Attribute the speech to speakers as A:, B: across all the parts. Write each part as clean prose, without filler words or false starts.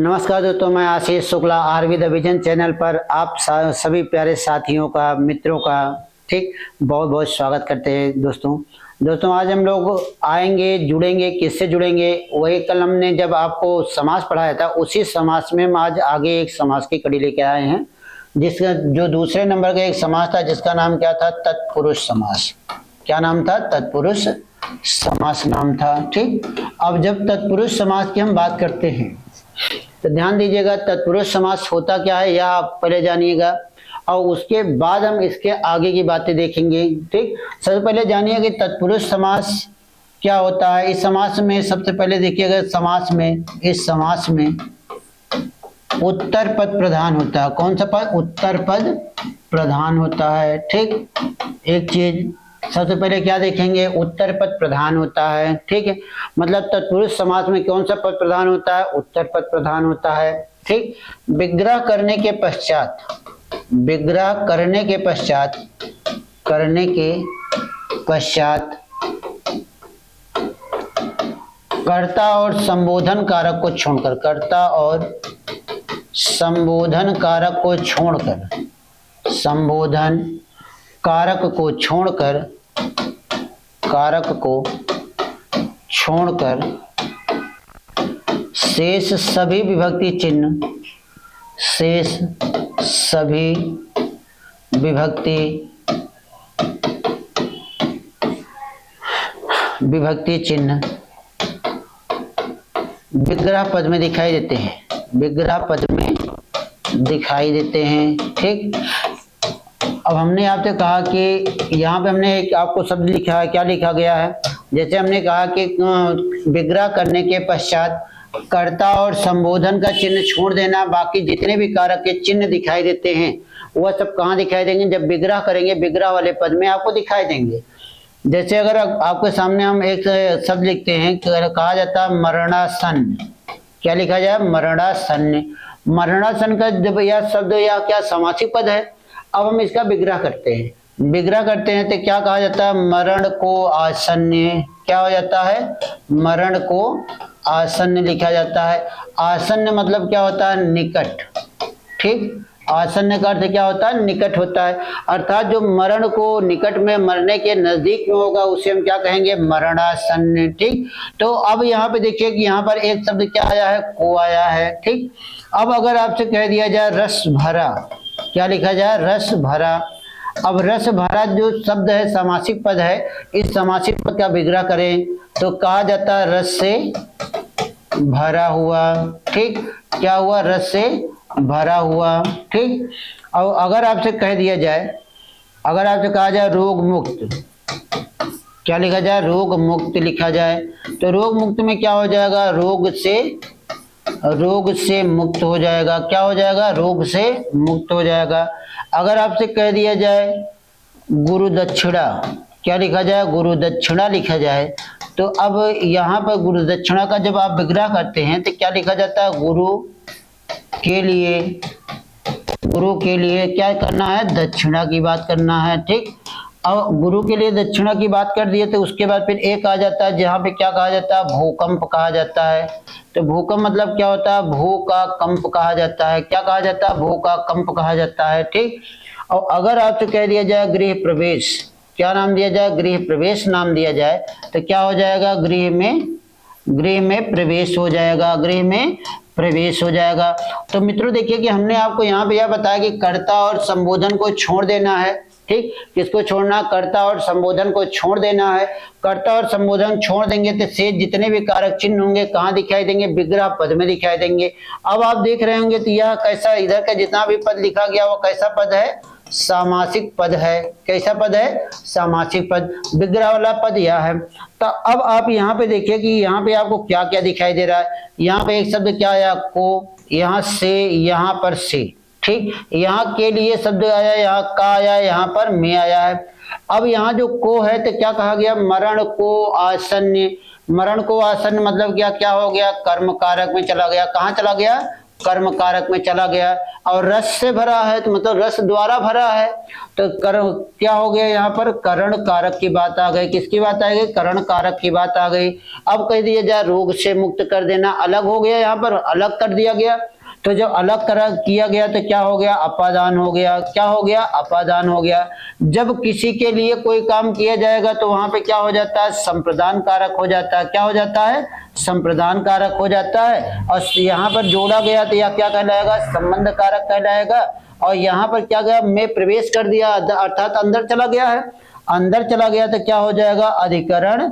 A: नमस्कार दोस्तों, मैं Ashish Shukla RV the vision channel पर आप सभी प्यारे साथियों का, मित्रों का ठीक बहुत बहुत स्वागत करते हैं। दोस्तों आज हम लोग आएंगे, जुड़ेंगे। किससे जुड़ेंगे? वही कल हमने जब आपको समास पढ़ाया था, उसी समास में हम आज आगे एक समास की कड़ी लेके आए हैं, जिसका जो दूसरे नंबर का एक समास था, जिसका नाम क्या था? तत्पुरुष समास। क्या नाम था? तत्पुरुष समास नाम था। ठीक, अब जब तत्पुरुष समास की हम बात करते हैं तो ध्यान दीजिएगा, तत्पुरुष समास होता क्या है यह आप पहले जानिएगा, और उसके बाद हम इसके आगे की बातें देखेंगे। ठीक, सबसे पहले जानिए कि तत्पुरुष समास क्या होता है। इस समास में सबसे पहले देखिएगा, इस समास में उत्तर पद प्रधान होता है। कौन सा पद? उत्तर पद प्रधान होता है। ठीक, एक चीज सबसे पहले क्या देखेंगे? उत्तर पद प्रधान होता है। ठीक है, मतलब तत्पुरुष समास में कौन सा पद प्रधान होता है? उत्तर पद प्रधान होता है। ठीक, विग्रह करने के पश्चात कर्ता और संबोधन कारक को छोड़कर, संबोधन कारक को छोड़कर शेष सभी विभक्ति चिन्ह विग्रह पद में दिखाई देते हैं। ठीक, अब हमने आपसे कहा कि यहाँ पे हमने एक आपको शब्द लिखा है। क्या लिखा गया है? जैसे हमने कहा कि विग्रह करने के पश्चात कर्ता और संबोधन का चिन्ह छोड़ देना, बाकी जितने भी कारक के चिन्ह दिखाई देते हैं वह सब कहाँ दिखाई देंगे? जब विग्रह करेंगे, विग्रह वाले पद में आपको दिखाई देंगे। जैसे अगर आपके सामने हम एक शब्द लिखते हैं, कहा जाता है मरणासन। क्या लिखा जाए? मरणासन। मरणासन का जब यह शब्द या क्या समासिक पद है। अब हम इसका विग्रह करते हैं तो क्या कहा जाता है? मरण को आसन्न। क्या हो जाता है? मरण को आसन्न लिखा जाता है। आसन्न मतलब क्या होता है? निकट। ठीक, आसन्न का अर्थ क्या होता है? निकट होता है। अर्थात जो मरण को निकट में, मरने के नजदीक में होगा, उसे हम क्या कहेंगे? मरणासन्न। ठीक, तो अब यहाँ पे देखिए कि यहाँ पर एक शब्द क्या आया है? को आया है। ठीक, अब अगर आपसे कह दिया जाए रस भरा, क्या लिखा जाए? रस भरा। अब रस भरा जो शब्द है समासिक पद है, इस समासिक पद का विग्रह करें तो कहा जाता है रस से भरा हुआ। ठीक, क्या हुआ? रस से भरा हुआ। ठीक, और अगर आपसे कहा जाए रोग मुक्त, क्या लिखा जाए? रोग मुक्त लिखा जाए तो रोग मुक्त में क्या हो जाएगा? रोग से मुक्त हो जाएगा। क्या हो जाएगा? रोग से मुक्त हो जाएगा। अगर आपसे कह दिया जाए गुरु दक्षिणा, क्या लिखा जाए? गुरु दक्षिणा लिखा जाए तो अब यहाँ पर गुरु दक्षिणा का जब आप विग्रह करते हैं तो क्या लिखा जाता है? गुरु के लिए क्या करना है? दक्षिणा की बात करना है। ठीक, अब गुरु के लिए दक्षिणा की बात कर दिए तो उसके बाद फिर एक आ जाता है जहाँ पे क्या कहा जाता है? भूकंप कहा जाता है। तो भूकंप मतलब क्या होता है? भू का कंप कहा जाता है। क्या कहा जाता है? भू का कंप कहा जाता है। ठीक, और अगर आपसे कह दिया जाए गृह प्रवेश, क्या नाम दिया जाए? गृह प्रवेश नाम दिया जाए तो क्या हो जाएगा? गृह में प्रवेश हो जाएगा। तो मित्रों देखिए कि हमने आपको यहाँ पे यह बताया कि कर्ता और संबोधन को छोड़ देना है। ठीक, किसको छोड़ना? कर्ता और संबोधन को छोड़ देना है। कर्ता और संबोधन छोड़ देंगे तो शेष जितने भी कारक चिन्ह होंगे कहाँ दिखाई देंगे? विग्रह पद में दिखाई देंगे। अब आप देख रहे होंगे तो यह कैसा, इधर का जितना भी पद लिखा गया वो कैसा पद है? सामासिक पद है। कैसा पद है? सामासिक पद, विग्रह वाला पद यह है। तो अब आप यहाँ पे देखिए कि यहाँ पे आपको क्या क्या दिखाई दे रहा है। यहाँ पे एक शब्द क्या आया? को, यहाँ से, यहाँ पर से। ठीक, यहाँ के लिए शब्द आया, यहाँ का आया, यहाँ पर में आया है। अब यहाँ जो को है तो क्या कहा गया? मरण को आसन्न। मरण को आसन्न मतलब क्या हो गया? कर्म कारक में चला गया। कहाँ चला गया? कर्म कारक में चला गया, और रस से भरा है तो मतलब रस द्वारा भरा है, तो कर्म क्या हो गया, यहाँ पर करण कारक की बात आ गई। किसकी बात आ गई, करण कारक की बात आ गई। अब कह दिया जाए रोग से मुक्त कर देना, अलग हो गया, यहाँ पर अलग कर दिया गया। तो जब अलग किया गया तो क्या हो गया, अपादान हो गया। क्या हो गया, अपादान हो गया। जब किसी के लिए कोई काम किया जाएगा तो वहां पे क्या हो जाता है, संप्रदान कारक हो जाता है। क्या हो जाता है, संप्रदान कारक हो जाता है। और यहाँ पर जोड़ा गया तो यह क्या कहलाएगा, संबंध कारक कहलाएगा। और यहाँ पर क्या गया, में प्रवेश कर दिया अर्थात अंदर चला गया है, अंदर चला गया तो क्या हो जाएगा, अधिकरण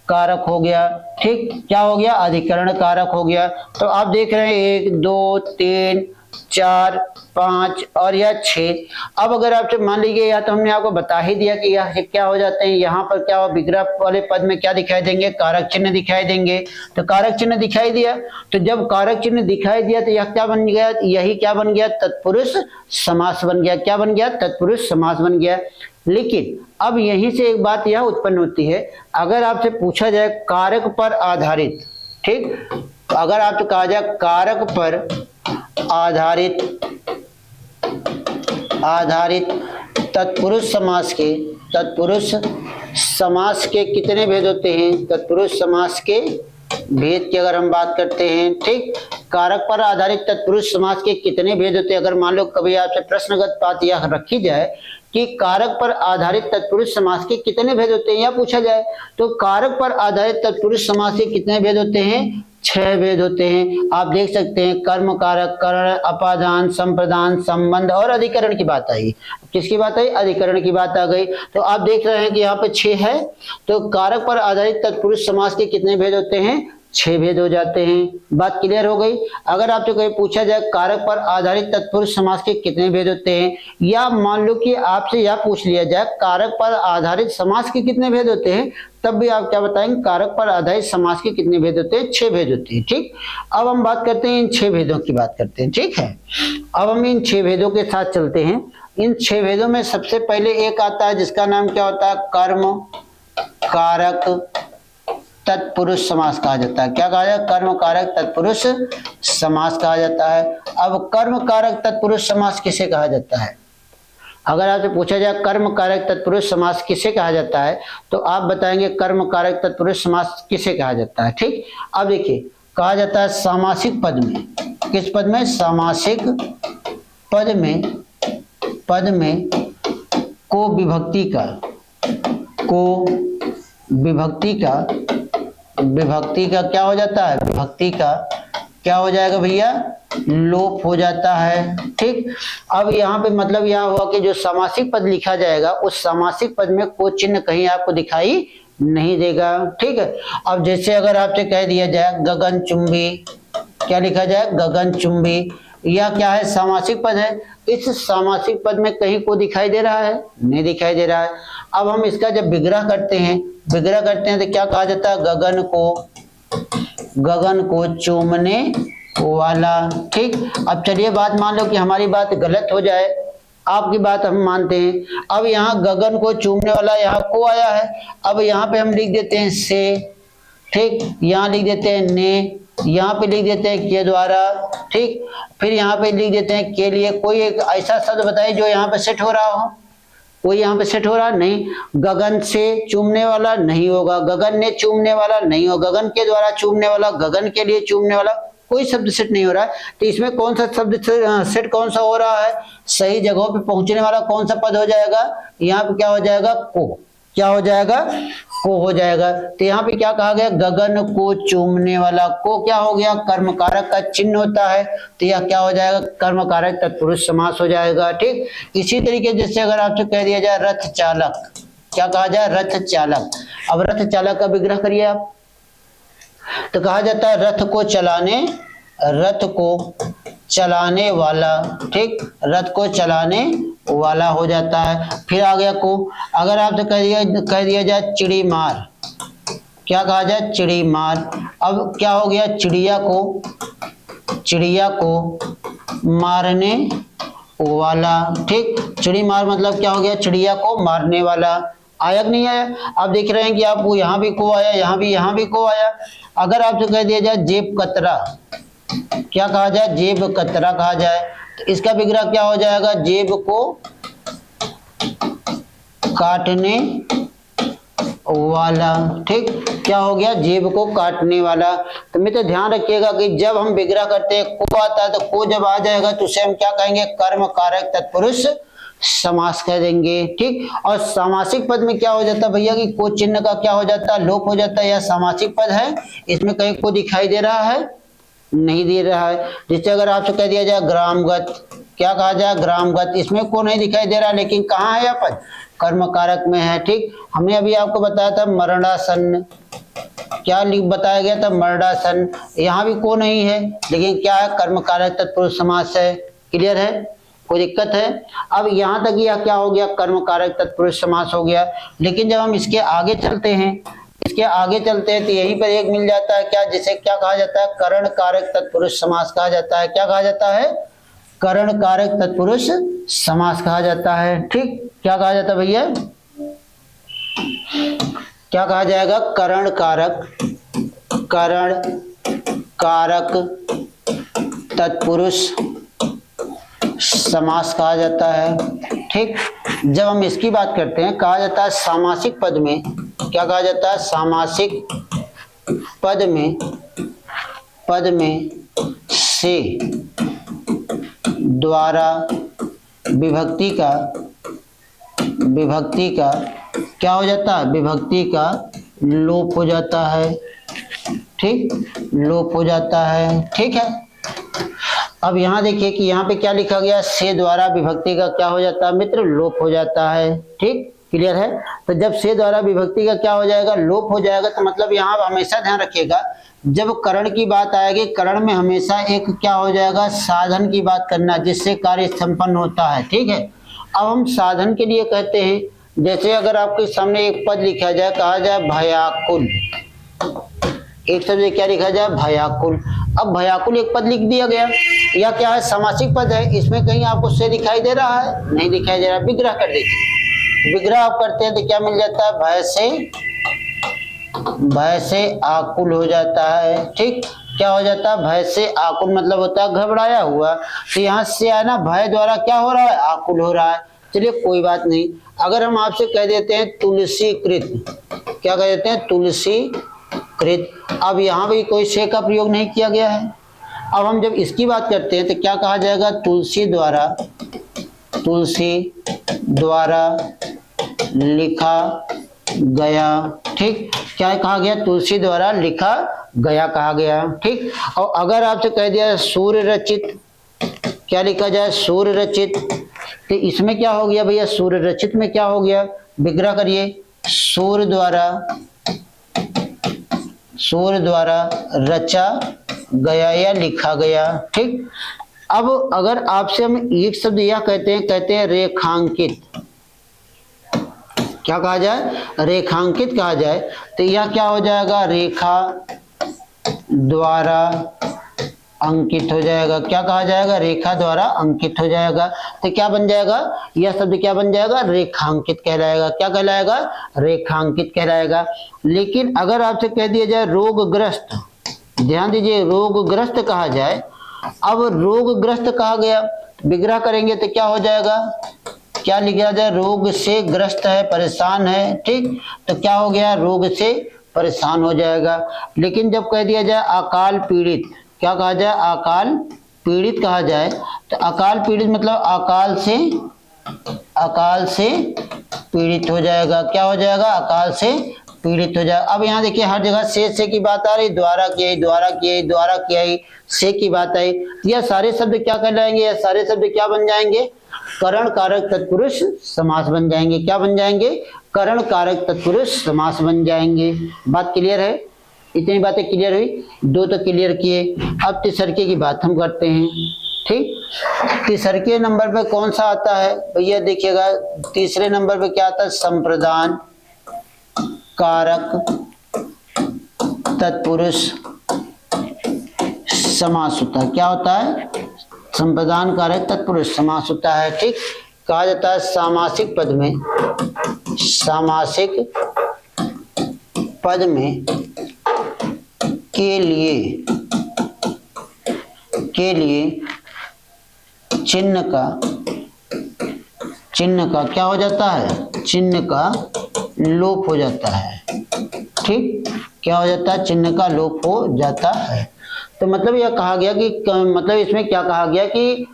A: कारक हो गया। ठीक, क्या हो गया, अधिकरण कारक हो गया। तो आप देख रहे हैं 1 2 3 4 5 और यह 6। अब अगर आपसे मान लीजिए, या तो हमने आपको बता ही दिया कि यह क्या हो जाते हैं, यहाँ पर क्या हो, विग्रह वाले पद में क्या दिखाई देंगे, कारक चिन्ह दिखाई देंगे। तो कारक चिन्ह दिखाई दिया, तो जब कारक चिन्ह दिखाई दिया तो यह क्या बन गया, यही क्या बन गया, तत्पुरुष समास बन गया। क्या बन गया, तत्पुरुष समास बन गया। लेकिन अब यहीं से एक बात यह उत्पन्न होती है, अगर आपसे पूछा जाए कारक पर आधारित, ठीक, अगर आपसे कहा जाए कारक पर आधारित तत्पुरुष समास के कितने भेद होते हैं, तत्पुरुष समास के भेद की अगर हम बात करते हैं, ठीक, कारक पर आधारित तत्पुरुष समास के कितने भेद होते हैं। अगर मान लो कभी आपसे प्रश्नगत बात यह रखी जाए कि कारक पर आधारित तत्पुरुष समास के कितने भेद होते हैं, यह पूछा जाए, तो कारक पर आधारित तत्पुरुष समास के कितने भेद होते हैं, 6 भेद होते हैं। आप देख सकते हैं, कर्म कारक, करण, अपादान, संप्रदान, संबंध और अधिकरण की बात आई। किसकी बात आई, अधिकरण की बात आ गई। तो आप देख रहे हैं कि यहाँ पे 6 है, तो कारक पर आधारित तत्पुरुष समास के कितने भेद होते हैं, 6 भेद हो जाते हैं। बात क्लियर हो गई। अगर आपसे कहीं पूछा जाए कारक पर आधारित तत्पुरुष समास के कितने भेद होते हैं, या मान लो कि आपसे यह पूछ लिया जाए कारक पर आधारित समास के कितने भेद होते हैं, तब भी आप क्या बताएंगे, कारक पर आधारित समास के कितने भेद होते हैं, 6 भेद होते हैं। ठीक, अब हम बात करते हैं इन 6 भेदों की बात करते हैं। ठीक है, अब हम इन 6 भेदों के साथ चलते हैं। इन 6 भेदों में सबसे पहले एक आता है जिसका नाम क्या होता है, कर्म कारक तत्पुरुष समास कहा जाता है। क्या कहा जाता है, कर्म कारक तत्पुरुष समास कहा जाता है। अब कर्म कारक तत्पुरुष समास किसे कहा जाता है, अगर आपसे पूछा जाए कर्म कारक तत्पुरुष समास किसे कहा जाता है, तो आप बताएंगे कर्म कारक तत्पुरुष समास किसे कहा जाता है। ठीक, अब देखिए, कहा जाता है सामासिक पद में। किस पद में, सामासिक पद में को विभक्ति का क्या हो जाता है, विभक्ति का क्या हो जाएगा भैया, लोप हो जाता है। ठीक, अब यहाँ पे मतलब यह हुआ कि जो सामासिक पद लिखा जाएगा उस सामासिक पद में कोई चिन्ह कहीं आपको दिखाई नहीं देगा। ठीक है, अब जैसे अगर आपसे कह दिया जाए गगनचुंबी, क्या लिखा जाए, गगनचुंबी, यह क्या है, सामासिक पद है। इस सामासिक पद में कहीं को दिखाई दे रहा है, नहीं दिखाई दे रहा है। अब हम इसका जब विग्रह करते हैं तो क्या कहा जाता है, गगन को चूमने वाला। ठीक, अब चलिए बात मान लो कि हमारी बात गलत हो जाए, आपकी बात हम मानते हैं। अब यहाँ गगन को चूमने वाला यहाँ को आया है, अब यहाँ पे हम लिख देते हैं से, ठीक, यहाँ लिख देते हैं ने, यहाँ पे लिख देते हैं के द्वारा। ठीक, फिर यहाँ पे लिख देते हैं के लिए। कोई एक ऐसा शब्द बताइए जो यहाँ पे सेट हो रहा हो, कोई यहाँ पे सेट हो रहा नहीं। गगन से चूमने वाला नहीं होगा, गगन ने चूमने वाला नहीं होगा, गगन के द्वारा चूमने वाला, गगन के लिए चूमने वाला, कोई शब्द सेट नहीं हो रहा है। तो इसमें कौन सा शब्द सेट कौन सा हो रहा है, सही जगहों पे पहुंचने वाला कौन सा पद हो जाएगा, यहाँ पे क्या हो जाएगा, को, क्या हो जाएगा, को हो जाएगा। तो यहाँ पे क्या कहा गया, गगन को चूमने वाला, को क्या हो गया, कर्म कारक का चिन्ह होता है, तो यह क्या हो जाएगा, कर्म कारक तत्पुरुष समास हो जाएगा। ठीक, इसी तरीके जैसे अगर आपसे कह दिया जाए रथ चालक, क्या कहा जाए, रथ चालक। अब रथ चालक का विग्रह करिए आप, तो कहा जाता है रथ को चलाने वाला। ठीक, रथ को चलाने वाला हो जाता है। फिर आ गया को। अगर आपसे कह दिया जाए चिड़ी मार, क्या कहा जाए, चिड़ी मार। अब क्या हो गया, चिड़िया को मारने वाला। ठीक, चिड़ी मार मतलब क्या हो गया, चिड़िया को मारने वाला। आया कि नहीं आया, आप देख रहे हैं कि आपको यहाँ भी को आया, यहाँ भी को आया। अगर आपसे कह दिया जाए जेब कतरा, क्या कहा जाए, जेब कतरा कहा जाए। तो इसका विग्रह क्या हो जाएगा, जेब को काटने वाला। ठीक, क्या हो गया, जेब को काटने वाला। तो मित्र ध्यान रखिएगा कि जब हम विग्रह करते हैं को आता है, तो को जब आ जाएगा तो उसे हम क्या कहेंगे, कर्म कारक तत्पुरुष समास कह देंगे। ठीक, और सामासिक पद में क्या हो जाता है भैया कि को चिन्ह का क्या हो जाता है, लोप हो जाता है। यह सामासिक पद है, इसमें कहीं को दिखाई दे रहा है, नहीं दे रहा है। जिससे अगर आपसे कह दिया जाए ग्रामगत, क्या कहा जाए, ग्रामगत, इसमें को नहीं दिखाई दे रहा, लेकिन कहाँ है यह पद, कर्म कारक में है। ठीक, हमने अभी आपको बताया था मरणासन, क्या बताया गया था, मरणासन, यहाँ भी को नहीं है, लेकिन क्या है, कर्म कारक तत्पुरुष समास है। क्लियर है, कोई दिक्कत है। अब यहाँ तक यह क्या हो गया, कर्म कारक तत्पुरुष समास हो गया। लेकिन जब हम इसके आगे चलते हैं, इसके आगे चलते हैं, तो यहीं पर एक मिल जाता है क्या, जिसे क्या कहा जाता है, करण कारक तत्पुरुष समास कहा जाता है। क्या कहा जाता है, करण कारक तत्पुरुष समास कहा जाता है। ठीक, क्या कहा जाता है भैया, क्या कहा जाएगा, करण कारक तत्पुरुष समास कहा जाता है। ठीक, जब हम इसकी बात करते हैं, कहा जाता है सामासिक पद में, क्या कहा जाता है, सामासिक पद में से द्वारा विभक्ति का क्या हो जाता है, विभक्ति का लोप हो जाता है। ठीक, लोप हो जाता है। ठीक है, अब यहाँ देखिए कि यहाँ पे क्या लिखा गया, से द्वारा विभक्ति का क्या हो जाता है मित्र, लोप हो जाता है। ठीक, क्लियर है। तो जब से द्वारा विभक्ति का क्या हो जाएगा, लोप हो जाएगा, तो मतलब यहाँ हमेशा ध्यान रखिएगा, जब करण की बात आएगी, करण में हमेशा एक क्या हो जाएगा, साधन की बात करना, जिससे कार्य संपन्न होता है। ठीक है, अब हम साधन के लिए कहते हैं, जैसे अगर आपके सामने एक पद लिखा जाए, कहा जाए भयाकुल, एक शब्द क्या लिखा जाए, भयाकुल। अब भयाकुल एक पद लिख दिया गया, या क्या है, सामासिक पद है, इसमें कहीं आपको से दिखाई दे रहा है, नहीं दिखाई दे रहा, विग्रह कर देखिए। विग्रह आप करते हैं तो क्या मिल जाता है, भय से आकुल हो जाता है। ठीक, क्या हो जाता है, भय से आकुल मतलब होता है घबराया हुआ। तो यहाँ से है ना, भय द्वारा क्या हो रहा है, आकुल हो रहा है। चलिए कोई बात नहीं। अगर हम आपसे कह देते हैं तुलसीकृत, क्या कह देते हैं, तुलसीकृत, अब यहाँ भी कोई से का प्रयोग नहीं किया गया है। अब हम जब इसकी बात करते हैं तो क्या कहा जाएगा, तुलसी द्वारा लिखा गया। ठीक, क्या कहा गया, तुलसी द्वारा लिखा गया कहा गया। ठीक, और अगर आपसे कह दिया सूर्य रचित, क्या लिखा जाए, सूर्य रचित, तो इसमें क्या हो गया भैया, सूर्य रचित में क्या हो गया, विग्रह करिए, सूर्य द्वारा रचा गया या लिखा गया। ठीक, अब अगर आपसे हम एक शब्द यह कहते हैं रेखांकित, क्या कहा जाए, रेखांकित कहा जाए, तो यह क्या हो जाएगा, रेखा द्वारा अंकित हो जाएगा। क्या कहा जाएगा, रेखा द्वारा अंकित हो जाएगा। तो क्या बन जाएगा, यह शब्द क्या बन जाएगा, रेखांकित कहलाएगा। क्या कहलाएगा, रेखांकित कहलाएगा। लेकिन अगर आपसे कह दिया जाए रोगग्रस्त, ध्यान दीजिए, रोगग्रस्त कहा जाए, अब रोगग्रस्त कहा गया, विग्रह करेंगे तो क्या हो जाएगा, क्या लिखा जाए, रोग से ग्रस्त है, परेशान है। ठीक, तो क्या हो गया, रोग से परेशान हो जाएगा। लेकिन जब कह दिया जाए अकाल पीड़ित, क्या कहा जाए, अकाल पीड़ित कहा जाए, तो अकाल पीड़ित मतलब अकाल से पीड़ित हो जाएगा। क्या हो जाएगा, अकाल से पीड़ित हो जाएगा। अब यहाँ देखिए हर जगह से की बात आ रही, द्वारा किया, से की बात आई। यह सारे शब्द क्या कहलाएंगे, यह सारे शब्द क्या बन जाएंगे, करण कारक तत्पुरुष समास बन जाएंगे। क्या बन जाएंगे, करण कारक तत्पुरुष समास बन जाएंगे। बात क्लियर है, इतनी बातें क्लियर हुई, दो तो क्लियर किए। अब तीसरके की बात हम करते हैं। ठीक, तीसरके नंबर पे कौन सा आता है भैया, देखिएगा तीसरे नंबर पे क्या आता है, संप्रदान कारक तत्पुरुष समास होता है। क्या होता है, संप्रदान कारक तत्पुरुष समास होता है। ठीक, कहा जाता है सामासिक पद में के लिए के लिए चिन्ह का क्या हो जाता है, चिन्ह का लोप हो जाता है। ठीक, क्या हो जाता है, चिन्ह का लोप हो जाता है। तो मतलब यह कहा गया कि मतलब इसमें क्या कहा गया कि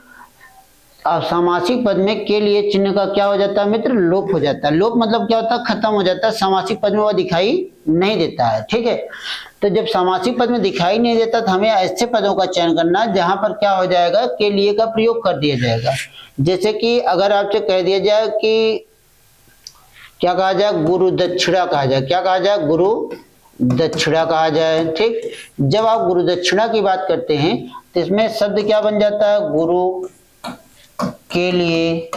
A: समासिक पद में के लिए चिन्ह का क्या हो जाता है मित्र, लोप हो जाता है। लोप मतलब क्या होता है, खत्म हो जाता है, समासिक पद में वह दिखाई नहीं देता है। ठीक है, तो जब समासिक पद में दिखाई नहीं देता तो हमें ऐसे पदों का चयन करना जहां पर क्या हो जाएगा, के लिए का प्रयोग कर दिया जाएगा। जैसे कि अगर आपसे कह दिया जाए कि क्या कहा जाए, गुरु दक्षिणा कहा जाए, क्या कहा जाए, गुरु दक्षिणा कहा जाए। ठीक, जब आप गुरु दक्षिणा की बात करते हैं तो इसमें शब्द क्या बन जाता है, गुरु के लिए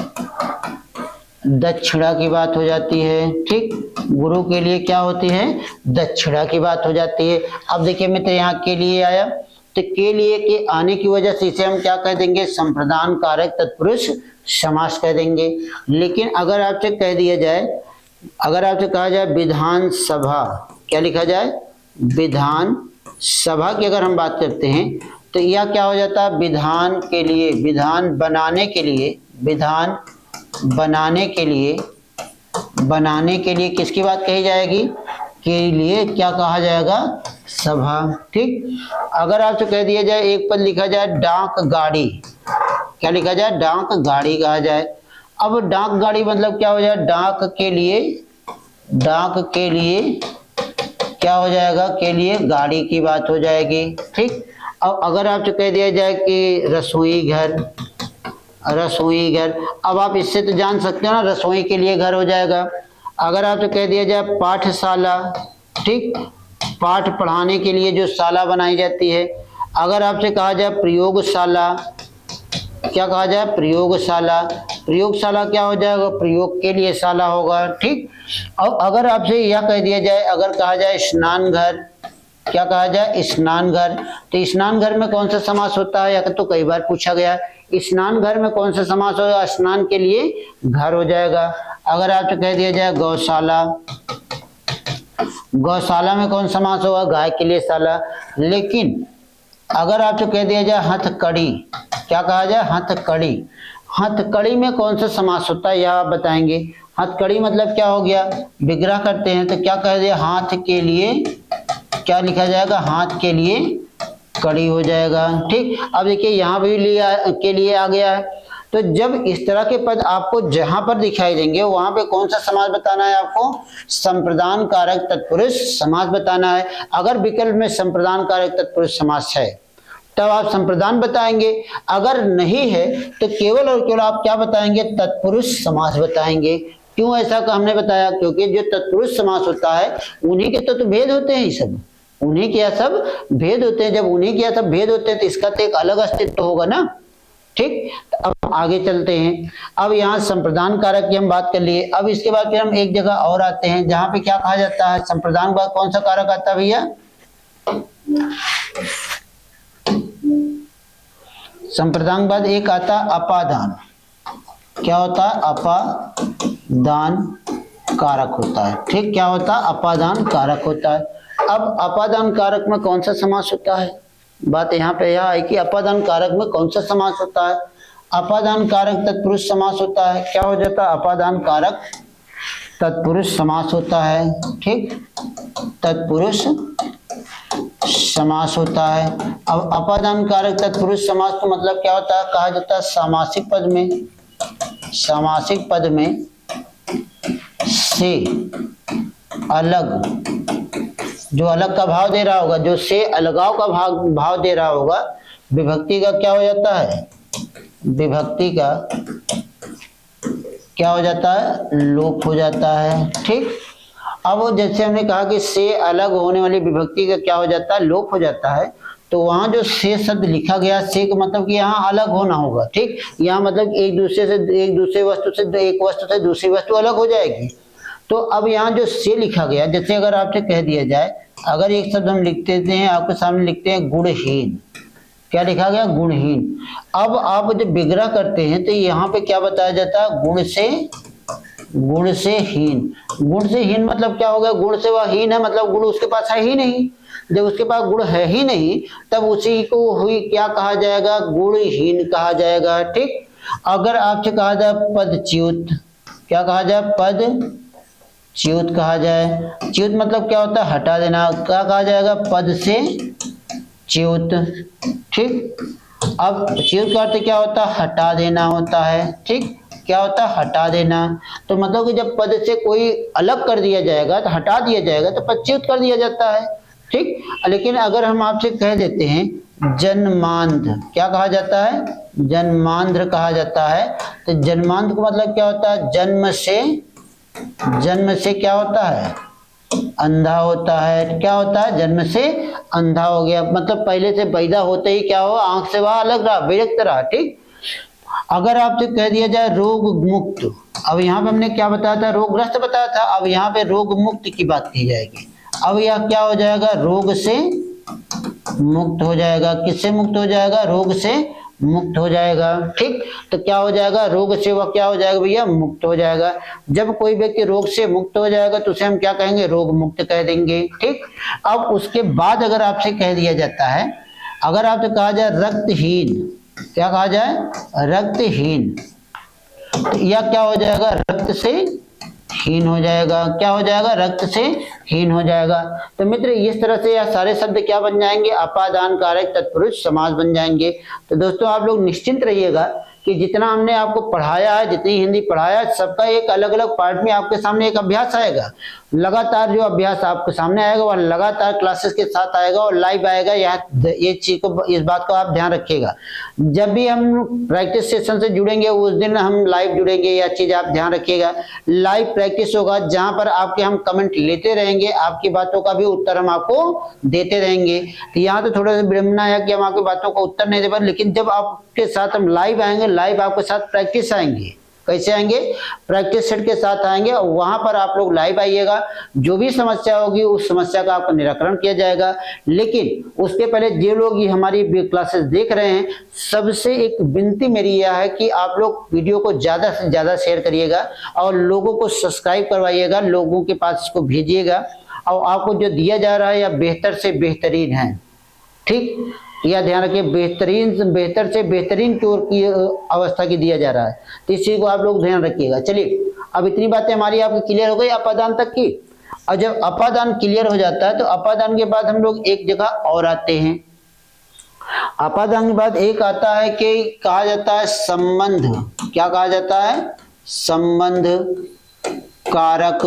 A: दक्षिणा की बात हो जाती है। ठीक, गुरु के लिए क्या होती है, दक्षिणा की बात हो जाती है। अब देखिए मित्र, यहाँ के लिए आया तो के लिए के आने की वजह से इसे हम क्या कह देंगे, संप्रदान कारक तत्पुरुष समास कह देंगे। लेकिन अगर आपसे कह दिया जाए, अगर आपसे कहा जाए विधान सभा, क्या लिखा जाए, विधान सभा की अगर हम बात करते हैं तो यह क्या हो जाता है, विधान के लिए, विधान बनाने के लिए, विधान बनाने के लिए किसकी बात कही जाएगी, के लिए क्या कहा जाएगा, सभा। ठीक, अगर आपसे कह दिया जाए एक पद लिखा जाए डाक गाड़ी, क्या लिखा जाए, डाक गाड़ी कहा जाए। अब डाक गाड़ी मतलब क्या हो जाए, डाक के लिए क्या हो जाएगा, के लिए गाड़ी की बात हो जाएगी। ठीक, अब अगर आपसे कह दिया जाए कि रसोई घर, अब आप इससे तो जान सकते हो ना, रसोई के लिए घर हो जाएगा। अगर आपसे कह दिया जाए पाठशाला, ठीक, पाठ पढ़ाने के लिए जो शाला बनाई जाती है। अगर आपसे कहा जाए प्रयोगशाला, क्या कहा जाए, प्रयोगशाला, प्रयोगशाला क्या हो जाएगा, प्रयोग के लिए शाला होगा। ठीक, और अगर आपसे यह कह दिया जाए, अगर कहा जाए स्नान घर, क्या कहा जाए, स्नान घर, तो स्नान घर में कौन सा समास होता है, या तो कई बार पूछा गया, स्नान घर में कौन सा समास होगा, स्नान के लिए घर हो जाएगा। अगर आपसे कह दिया जाए गौशाला, गौशाला में कौन समास होगा, गाय के लिए शाला। लेकिन अगर आपसे कह दिया जाए हथकड़ी, क्या कहा जाए, हथकड़ी, हथकड़ी में कौन सा समास होता है, यह आप बताएंगे। हथकड़ी मतलब क्या हो गया, विग्रह करते हैं तो क्या कह दिया, हाथ के लिए, क्या लिखा जाएगा, हाथ के लिए कड़ी हो जाएगा। ठीक, अब देखिए यहाँ भी के लिए आ गया है। तो जब इस तरह के पद आपको जहां पर दिखाई देंगे वहां पे कौन सा समास बताना है, आपको संप्रदान कारक तत्पुरुष समास बताना है। अगर विकल्प में संप्रदान कारक तत्पुरुष समास है तब आप संप्रदान बताएंगे, अगर नहीं है तो केवल और केवल आप क्या बताएंगे, तत्पुरुष समास बताएंगे। क्यों ऐसा हमने बताया, क्योंकि जो तत्पुरुष समास होता है उन्हीं के तो भेद होते हैं, सब उन्हीं के सब भेद होते हैं। जब उन्हीं के सब भेद होते हैं तो इसका तो एक अलग अस्तित्व होगा ना। ठीक, अब आगे चलते हैं। अब यहाँ संप्रदान कारक की हम बात कर लिए। अब इसके बाद फिर हम एक जगह और आते हैं जहां पे क्या कहा जाता है, संप्रदान के बाद कौन सा कारक आता है भैया, संप्रदान के बाद एक आता है अपादान। क्या होता है, अपादान कारक होता है। ठीक, क्या होता है, अपादान कारक होता है। अब अपादान कारक में कौन सा समास होता है, बात यहाँ पे यह है कि अपादान कारक में कौन सा समास होता है। अपादान कारक तत्पुरुष समास होता है। क्या हो जाता है, अपादान कारक तत्पुरुष समास होता है। ठीक, तत्पुरुष समास होता है। अब अपादान कारक तत्पुरुष समास का मतलब क्या होता है, कहा जाता है सामासिक पद में से अलग, जो अलग का भाव दे रहा होगा, जो से अलगाव का भाव दे रहा होगा, विभक्ति का क्या हो जाता है, विभक्ति का क्या हो जाता है, लोप हो जाता है। ठीक, अब जैसे हमने कहा कि से अलग होने वाली विभक्ति का क्या हो जाता है, लोप हो जाता है। तो वहां जो से शब्द लिखा गया, से का मतलब कि यहाँ अलग होना होगा। ठीक, यहाँ मतलब एक दूसरे वस्तु से, एक वस्तु से दूसरी वस्तु अलग हो जाएगी। तो अब यहाँ जो से लिखा गया, जैसे अगर आपसे कह दिया जाए, अगर एक शब्द हम लिखते हैं, आपके सामने लिखते हैं गुणहीन, क्या लिखा गया, गुणहीन। अब आप जब विग्रह करते हैं तो यहाँ पे क्या बताया जाता है, गुण से हीन। गुण से हीन मतलब क्या होगा, गुण से वह हीन है, मतलब गुण उसके पास है ही नहीं। जब उसके पास गुण है ही नहीं तब उसी को हुई क्या कहा जाएगा, गुणहीन कहा जाएगा। ठीक, अगर आपसे कहा जाए पदच्युत, क्या कहा जाए, पदच्युत कहा जाए। च्युत मतलब क्या होता है, हटा देना, क्या कहा जाएगा, पद से च्युत। ठीक, अब च्युत का अर्थ क्या होता है, हटा देना होता है। ठीक, क्या होता है, हटा देना। तो मतलब कि जब पद से कोई अलग कर दिया जाएगा तो हटा दिया जाएगा तो पदच्युत कर दिया जाता है। ठीक, लेकिन अगर हम आपसे कह देते हैं जन्मांध, क्या कहा जाता है, जन्मांध्र कहा जाता है। तो जन्मांध का मतलब क्या होता है, जन्म से क्या होता है, अंधा होता है। क्या होता है, जन्म से अंधा हो गया, मतलब पहले से पैदा होते ही क्या हो, आंख से वह अलग रहा, विरक्त रहा। ठीक, अगर आपसे कह दिया जाए रोग मुक्त, अब यहाँ पे हमने क्या बताया था, रोगग्रस्त बताया था, अब यहाँ पे रोग मुक्त की बात की जाएगी। अब यह क्या हो जाएगा, रोग से मुक्त हो जाएगा। किससे मुक्त हो जाएगा, रोग से मुक्त हो जाएगा। ठीक, तो क्या हो जाएगा, रोग से वह क्या हो जाएगा भैया, मुक्त हो जाएगा। जब कोई व्यक्ति रोग से मुक्त हो जाएगा तो उसे हम क्या कहेंगे, रोग मुक्त कह देंगे। ठीक, अब उसके बाद अगर आपसे कह दिया जाता है, अगर आपसे कहा जाए रक्तहीन, क्या कहा जाए, रक्तहीन, या क्या हो जाएगा, रक्त से हीन हो जाएगा। क्या हो जाएगा, रक्त से हीन हो जाएगा। तो मित्र इस तरह से यह सारे शब्द क्या बन जाएंगे, अपादान कारक तत्पुरुष समास बन जाएंगे। तो दोस्तों आप लोग निश्चिंत रहिएगा कि जितना हमने आपको पढ़ाया है, जितनी हिंदी पढ़ाया है, सबका एक अलग अलग पार्ट में आपके सामने एक अभ्यास आएगा। लगातार जो अभ्यास आपके सामने आएगा वह लगातार क्लासेस के साथ आएगा और लाइव आएगा। ये चीज को, इस बात को आप ध्यान रखिएगा। जब भी हम प्रैक्टिस सेशन से जुड़ेंगे उस दिन हम लाइव जुड़ेंगे, यह चीज आप ध्यान रखिएगा। लाइव प्रैक्टिस होगा जहां पर आपके हम कमेंट लेते रहेंगे, आपकी बातों का भी उत्तर हम आपको देते रहेंगे। तो यहाँ तो थोड़ा सा विडंबना है कि हम आपकी बातों का उत्तर नहीं दे पाए, लेकिन जब आपके साथ हम लाइव आएंगे, लाइव आपके साथ प्रैक्टिस आएंगे। कैसे आएंगे, प्रैक्टिस सेट के साथ आएंगे और वहां पर आप लोग लाइव आइएगा। जो भी समस्या होगी उस समस्या का आपका निराकरण किया जाएगा। लेकिन उसके पहले जो लोग ये हमारी क्लासेस देख रहे हैं, सबसे एक विनती मेरी यह है कि आप लोग वीडियो को ज्यादा से ज्यादा शेयर करिएगा और लोगों को सब्सक्राइब करवाइएगा, लोगों के पास इसको भेजिएगा। और आपको जो दिया जा रहा है यह बेहतर से बेहतरीन है। ठीक, यह ध्यान रखिए, बेहतर से बेहतरीन की ओर की अवस्था की दिया जा रहा है। तो इस चीज को आप लोग ध्यान रखिएगा। चलिए, अब इतनी बातें हमारी आपकी क्लियर हो गई अपादान तक की। और जब अपादान क्लियर हो जाता है तो अपादान के बाद हम लोग एक जगह और आते हैं। अपादान के बाद एक आता है कि कहा जाता है संबंध। क्या कहा जाता है, संबंध कारक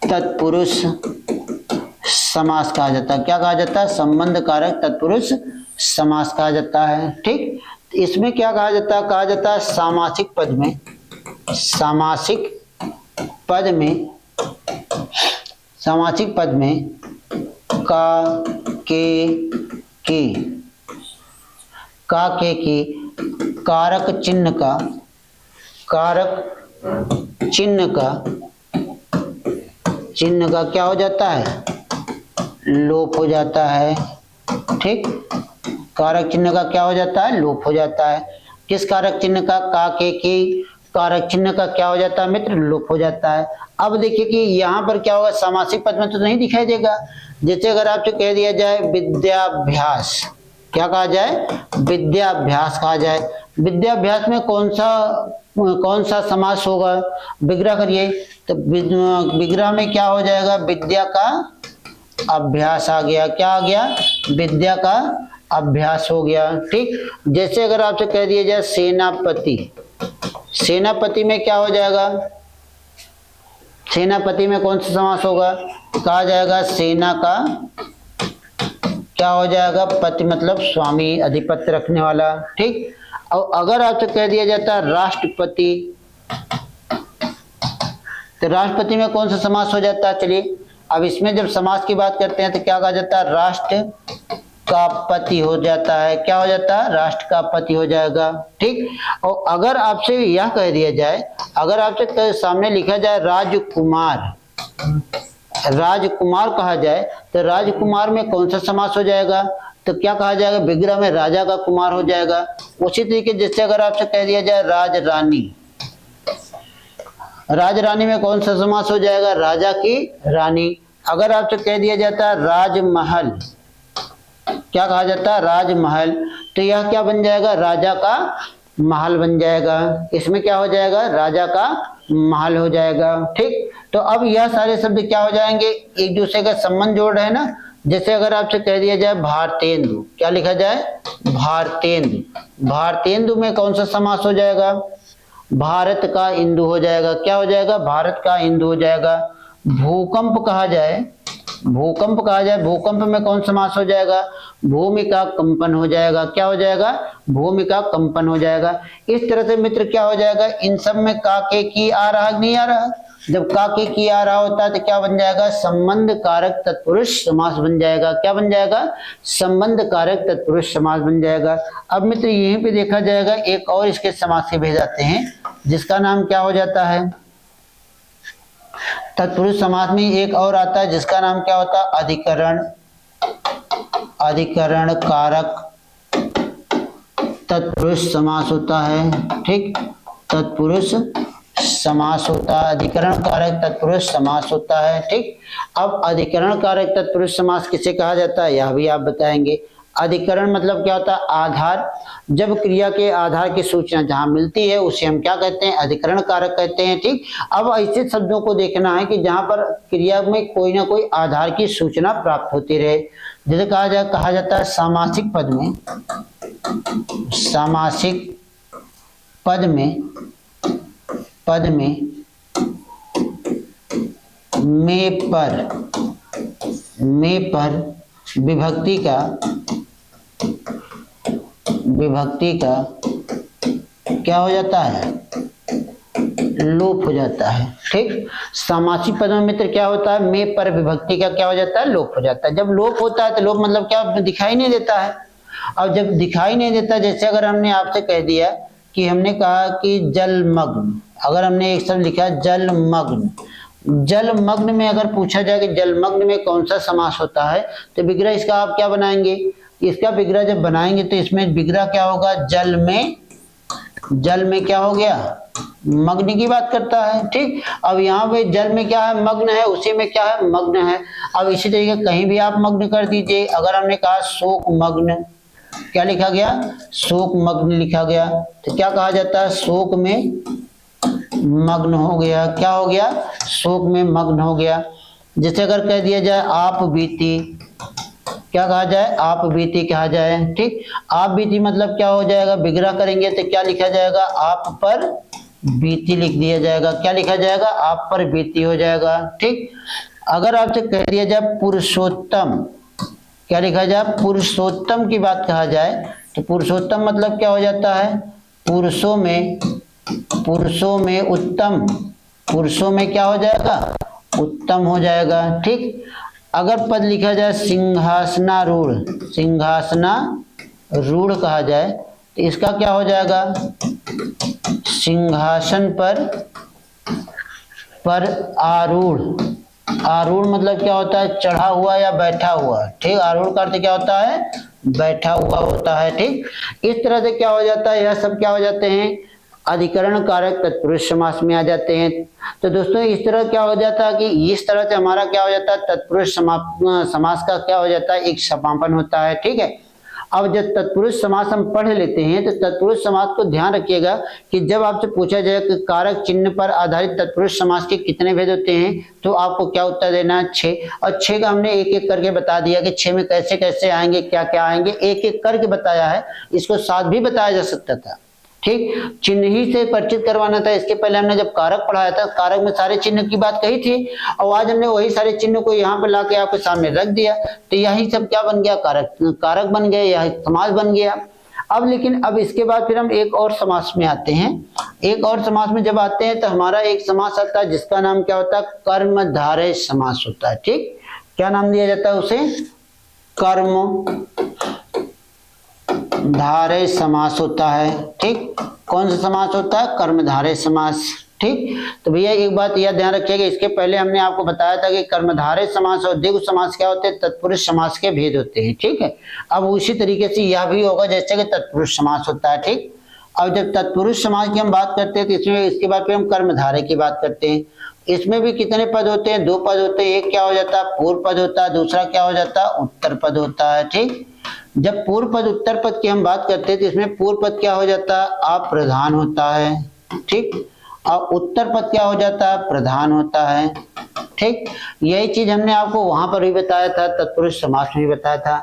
A: तत्पुरुष समास कहा जाता है। क्या कहा जाता है, संबंध कारक तत्पुरुष समास कहा जाता है। ठीक, इसमें क्या कहा जाता है, कहा जाता है सामासिक पद में, सामासिक पद में, सामासिक पद में का के की कारक चिन्ह का, कारक चिन्ह का क्या हो जाता है, लोप हो जाता है। ठीक, कारक चिन्ह का क्या हो जाता है, लोप हो जाता है। किस कारक चिन्ह का, के की कारक चिन्ह का क्या हो जाता है मित्र, लोप हो जाता है। अब देखिए कि यहाँ पर क्या होगा, सामासिक पद में तो नहीं दिखाई देगा। जैसे अगर आपसे कह दिया जाए विद्याभ्यास, क्या कहा जाए, विद्याभ्यास कहा जाए। विद्याभ्यास में कौन सा समास होगा, विग्रह करिए। तो विग्रह में क्या हो जाएगा, विद्या का अभ्यास आ गया। क्या आ गया, विद्या का अभ्यास हो गया। ठीक, जैसे अगर आपसे कह दिया जाए सेनापति, सेनापति में क्या हो जाएगा, सेनापति में कौन सा समास होगा, कहा जाएगा सेना का क्या हो जाएगा, पति मतलब स्वामी, अधिपत्य रखने वाला। ठीक, और अगर आपसे कह दिया जाता है राष्ट्रपति, तो राष्ट्रपति में कौन सा समास हो जाता है। चलिए, अब इसमें जब समास की बात करते हैं तो क्या कहा जाता है, राष्ट्र का पति हो जाता है। क्या हो जाता है, राष्ट्र का पति हो जाएगा। ठीक, और अगर आपसे यह कह दिया जाए, अगर आपसे सामने लिखा जाए राजकुमार, राजकुमार कहा जाए, तो राजकुमार में कौन सा समास हो जाएगा, तो क्या कहा जाएगा, विग्रह में राजा का कुमार हो जाएगा। उसी तरीके जैसे अगर आपसे कह दिया जाए राजरानी, राजरानी में कौन सा समास हो जाएगा, राजा की रानी। अगर आपसे कह दिया जाता है राजमहल, क्या कहा जाता है? राजमहल। तो यह क्या बन जाएगा? राजा का महल बन जाएगा। इसमें क्या हो जाएगा? राजा का महल हो जाएगा। ठीक, तो अब यह सारे शब्द क्या हो जाएंगे? एक दूसरे का संबंध जोड़ रहे हैं ना। जैसे अगर आपसे कह दिया जाए भारतेंदु, क्या लिखा जाए? भारतेंदु। भारतेंदु में कौन सा समास हो जाएगा? भारत का इंदु हो जाएगा। क्या हो जाएगा? भारत का इंदु हो जाएगा। भूकंप कहा जाए, भूकंप कहा जाए, भूकंप में कौन समास हो जाएगा? भूमि का कंपन हो जाएगा। क्या हो जाएगा? भूमि का कंपन हो जाएगा। इस तरह से मित्र क्या हो जाएगा? इन सब में का के की आ रहा नहीं आ रहा? जब का के की आ रहा होता है तो क्या बन जाएगा? संबंध कारक तत्पुरुष समास बन जाएगा। क्या बन जाएगा? संबंध कारक तत्पुरुष समास बन जाएगा। अब मित्र यहीं पे देखा जाएगा एक और इसके समास के भेज जाते हैं, जिसका नाम क्या हो जाता है? तत्पुरुष समास में एक और आता है जिसका नाम क्या होता है? अधिकरण, अधिकरण कारक तत्पुरुष समास होता है। ठीक, तत्पुरुष समास होता है, अधिकरण कारक तत्पुरुष समास होता है। ठीक, अब अधिकरण कारक तत्पुरुष समास किसे कहा जाता है, यह भी आप बताएंगे। अधिकरण मतलब क्या होता है? आधार। जब क्रिया के आधार की सूचना जहां मिलती है उसे हम क्या कहते हैं? अधिकरण कारक कहते हैं। ठीक, अब ऐसे शब्दों को देखना है कि जहां पर क्रिया में कोई ना कोई आधार की सूचना प्राप्त होती रहे। जैसे कहा जाता है सामासिक पद में, सामासिक पद में में पर विभक्ति का क्या हो जाता है? लोप हो जाता है। ठीक, सामासिक पद में मित्र क्या होता है? में पर विभक्ति का क्या हो जाता है? लोप हो जाता है। जब लोप होता है तो लोप मतलब क्या? दिखाई नहीं देता है। अब जब दिखाई नहीं देता, जैसे अगर हमने आपसे कह दिया कि हमने कहा कि जलमग्न, अगर हमने एक शब्द लिखा जलमग्न, जलमग्न में अगर पूछा जाए कि जलमग्न में कौन सा समास होता है तो विग्रह इसका आप क्या बनाएंगे? इसका विग्रह जब बनाएंगे तो इसमें विग्रह क्या होगा? जल में क्या हो गया? मग्न की बात करता है। ठीक, अब यहाँ पे जल में क्या है? मग्न है, उसी में क्या है? मग्न है। अब इसी तरीके कहीं भी आप मग्न कर दीजिए। अगर हमने कहा शोक मग्न, क्या लिखा गया? शोक मग्न लिखा गया, तो क्या कहा जाता है? शोक में मग्न हो गया। क्या हो गया? शोक में मग्न हो गया। जैसे अगर कह दिया जाए आप बीती, क्या कहा जाए? आप बीती कहा जाए। ठीक, आप बीती मतलब क्या हो जाएगा? विग्रह करेंगे तो क्या लिखा जाएगा? आप पर बीती लिख दिया जाएगा। क्या लिखा जाएगा? आप पर बीती हो जाएगा। ठीक, अगर आपसे कह दिया जाए पुरुषोत्तम, क्या लिखा जाए? पुरुषोत्तम की बात कहा जाए तो पुरुषोत्तम मतलब क्या हो जाता है? पुरुषों में उत्तम, पुरुषों में क्या हो जाएगा? उत्तम हो जाएगा। ठीक, अगर पद लिखा जाए सिंहासनारूढ़, सिंहासनारूढ़ कहा जाए तो इसका क्या हो जाएगा? सिंहासन पर आरूढ़, आरूढ़ मतलब क्या होता है? चढ़ा हुआ या बैठा हुआ। ठीक, आरूढ़ का अर्थ क्या होता है? बैठा हुआ होता है। ठीक, इस तरह से क्या हो जाता है? यह सब क्या हो जाते हैं? अधिकरण कारक तत्पुरुष समास में आ जाते हैं। तो दोस्तों इस तरह क्या हो जाता है कि इस तरह से हमारा क्या हो जाता है? तत्पुरुष समास का क्या हो जाता है? एक समापन होता है। ठीक है, अब जब तत्पुरुष समास हम पढ़ लेते हैं तो तत्पुरुष समास को ध्यान रखिएगा कि जब आपसे पूछा जाए कि कारक चिन्ह पर आधारित तत्पुरुष समास के कितने भेद होते हैं तो आपको क्या उत्तर देना है? 6। और 6 का हमने एक एक करके बता दिया कि 6 में कैसे कैसे आएंगे, क्या क्या आएंगे, एक एक करके बताया है। इसको 7 भी बताया जा सकता था। ठीक, चिन्ह ही से परिचित करवाना था। इसके पहले हमने जब कारक पढ़ाया था, कारक में सारे चिन्ह की बात कही थी और आज हमने वही सारे चिन्ह को यहाँ पे लाके आपके सामने रख दिया। तो यही सब क्या बन गया? कारक बन गए, यह समास बन गया। अब लेकिन अब इसके बाद फिर हम एक और समास में आते हैं। एक और समास में जब आते हैं तो हमारा एक समास आता है जिसका नाम क्या होता है? कर्मधारय समास होता है। ठीक, क्या नाम दिया जाता है उसे? कर्म धारय समास होता है। ठीक, कौन सा समास होता है? कर्मधारय समास। ठीक, तो भैया एक बात यह ध्यान रखिएगा, इसके पहले हमने आपको बताया था कि कर्मधारय समास और द्विगु समास क्या होते हैं? तत्पुरुष समास के भेद होते हैं। ठीक है, अब उसी तरीके से यह भी होगा जैसे कि तत्पुरुष समास होता है। ठीक, अब जब तत्पुरुष समास की हम बात करते हैं तो इसमें इसके बाद फिर हम कर्मधारय की बात करते हैं। इसमें भी कितने पद होते हैं? 2 पद होते हैं। एक क्या हो जाता है? पूर्व पद होता है, दूसरा क्या हो जाता है? उत्तर पद होता है। ठीक, जब पूर्व पद उत्तर पद की हम बात करते हैं तो इसमें पूर्व पद क्या हो जाता है? अप्रधान होता है। ठीक, और उत्तर पद क्या हो जाता है? प्रधान होता है। ठीक, यही चीज हमने आपको वहां पर भी बताया था, तत्पुरुष समास में भी बताया था।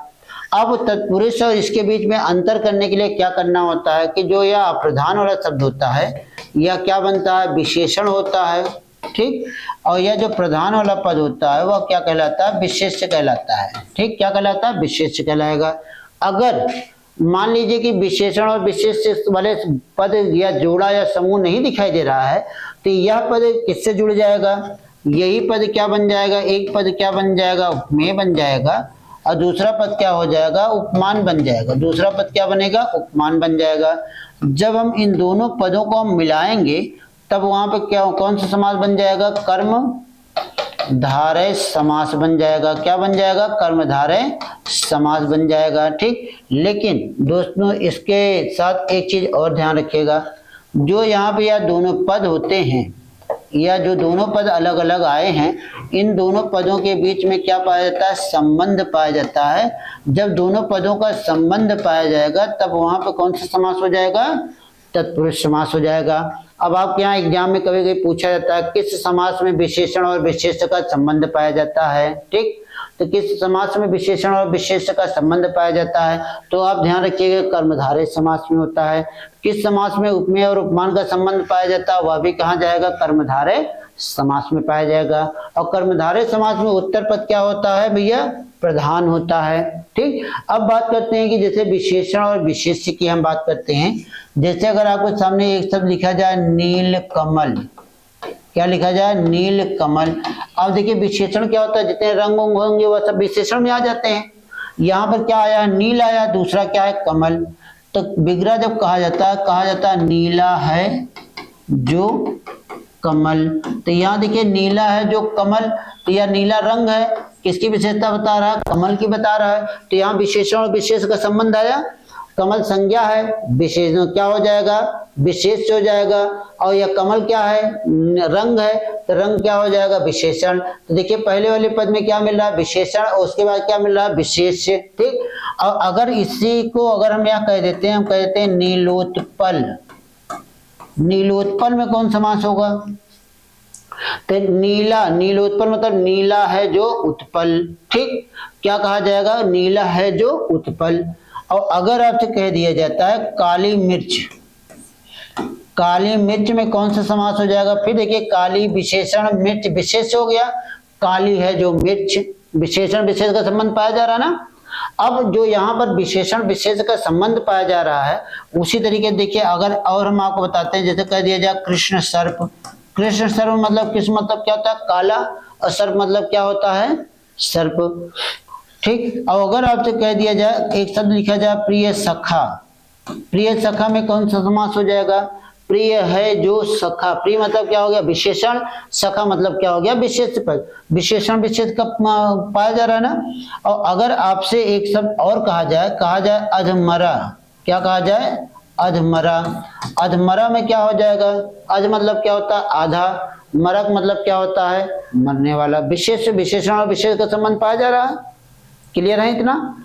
A: अब तत्पुरुष और इसके बीच में अंतर करने के लिए क्या करना होता है कि जो यह अप्रधान वाला शब्द होता है यह क्या बनता है? विशेषण होता है। ठीक, और यह जो प्रधान वाला पद होता है वह क्या कहलाता है? विशेष्य कहलाता है। ठीक, क्या कहलाता है? विशेष्य कहलाएगा। अगर मान लीजिए कि विशेषण और विशेष्य वाले पद या जोड़ा या समूह नहीं दिखाई दे रहा है तो यह पद किससे जुड़ जाएगा? यही पद क्या बन जाएगा? एक पद क्या बन जाएगा? उपमेय बन जाएगा, और दूसरा पद क्या हो जाएगा? उपमान बन जाएगा। दूसरा पद क्या बनेगा? उपमान बन जाएगा। जब हम इन दोनों पदों को हम मिलाएंगे तब वहां पर क्या, कौन सा समास बन जाएगा? कर्म धारय समास बन जाएगा। क्या बन जाएगा? कर्मधारय समास बन जाएगा। ठीक, लेकिन दोस्तों इसके साथ एक चीज और ध्यान रखिएगा, जो यहाँ पे यह दोनों पद होते हैं या जो दोनों पद अलग अलग आए हैं, इन दोनों पदों के बीच में क्या पाया जाता है? संबंध पाया जाता है। जब दोनों पदों का संबंध पाया जाएगा तब वहां पर कौन सा समास हो जाएगा? तत्पुरुष समास हो जाएगा। अब आपके यहाँ एग्जाम में कभी कभी पूछा जाता है किस समास में विशेषण और विशेष्य का संबंध पाया जाता है। ठीक, तो किस समास में विशेषण और विशेष्य का संबंध पाया जाता है? तो आप ध्यान रखिएगा कर्मधारय समास में होता है। किस समास में उपमेय और उपमान का संबंध पाया जाता है? वह भी कहाँ जाएगा? कर्मधारय समास में पाया जाएगा। और कर्मधारय समास में उत्तर पद क्या होता है भैया? प्रधान होता है। ठीक, अब बात करते हैं कि जैसे विशेषण और विशेष्य की हम बात करते हैं। जैसे अगर आपको सामने एक शब्द लिखा जाए नील कमल, क्या लिखा जाए? नील कमल। अब देखिए विशेषण क्या होता है? जितने रंग होंगे वह सब विशेषण में आ जाते हैं। यहाँ पर क्या आया? नील आया, दूसरा क्या है? कमल। तो विग्रह जब कहा जाता है नीला है जो कमल। तो यहाँ देखिए नीला है जो कमल, तो यह नीला रंग है, किसकी विशेषता बता रहा है? कमल की बता रहा है। तो यहाँ विशेषण और विशेष का संबंध आया। कमल संज्ञा है, विशेषण क्या हो जाएगा? विशेष हो जाएगा। और यह कमल क्या है? रंग है, तो रंग क्या हो जाएगा? विशेषण। तो देखिए पहले वाले पद में क्या मिल रहा है? विशेषण, और उसके बाद क्या मिल रहा है? विशेष्य। ठीक, और अगर इसी को अगर हम यहाँ कह देते हैं, हम कह देते हैं नीलोत्पल। नीलोत्पल में कौन समास होगा? तो नीला, नीलोत्पल मतलब नीला है जो उत्पल। ठीक, क्या कहा जाएगा? नीला है जो उत्पल। और अगर आपसे कह दिया जाता है काली मिर्च, काली मिर्च में कौन सा समास हो जाएगा? फिर देखिए काली विशेषण, मिर्च विशेष हो गया, काली है जो मिर्च, विशेषण विशेष का संबंध पाया जा रहा है ना। अब जो यहाँ पर विशेषण विशेष का संबंध पाया जा रहा है उसी तरीके देखिए अगर और हम आपको बताते हैं, जैसे कह दिया जाए कृष्ण सर्प। कृष्ण सर्प मतलब किस, मतलब क्या होता है? काला, और सर्प मतलब क्या होता है? सर्प। ठीक, और अगर आपसे कह दिया जाए एक शब्द लिखा जाए प्रिय सखा, प्रिय सखा में कौन सा समास हो जाएगा? प्रिय है जो सखा। प्रिय मतलब क्या हो गया? विशेषण, सखा मतलब क्या हो गया? विशेष पद। विशेषण विशेष का पाया जा रहा है ना। और अगर आपसे एक शब्द और कहा जाए अधमरा, क्या कहा जाए? अधमरा। अधमरा में क्या हो जाएगा? अध मतलब क्या होता है? आधा, मरक मतलब क्या होता है? मरने वाला। विशेष, विशेषण और विशेष का संबंध पाया जा रहा है। क्लियर है इतना?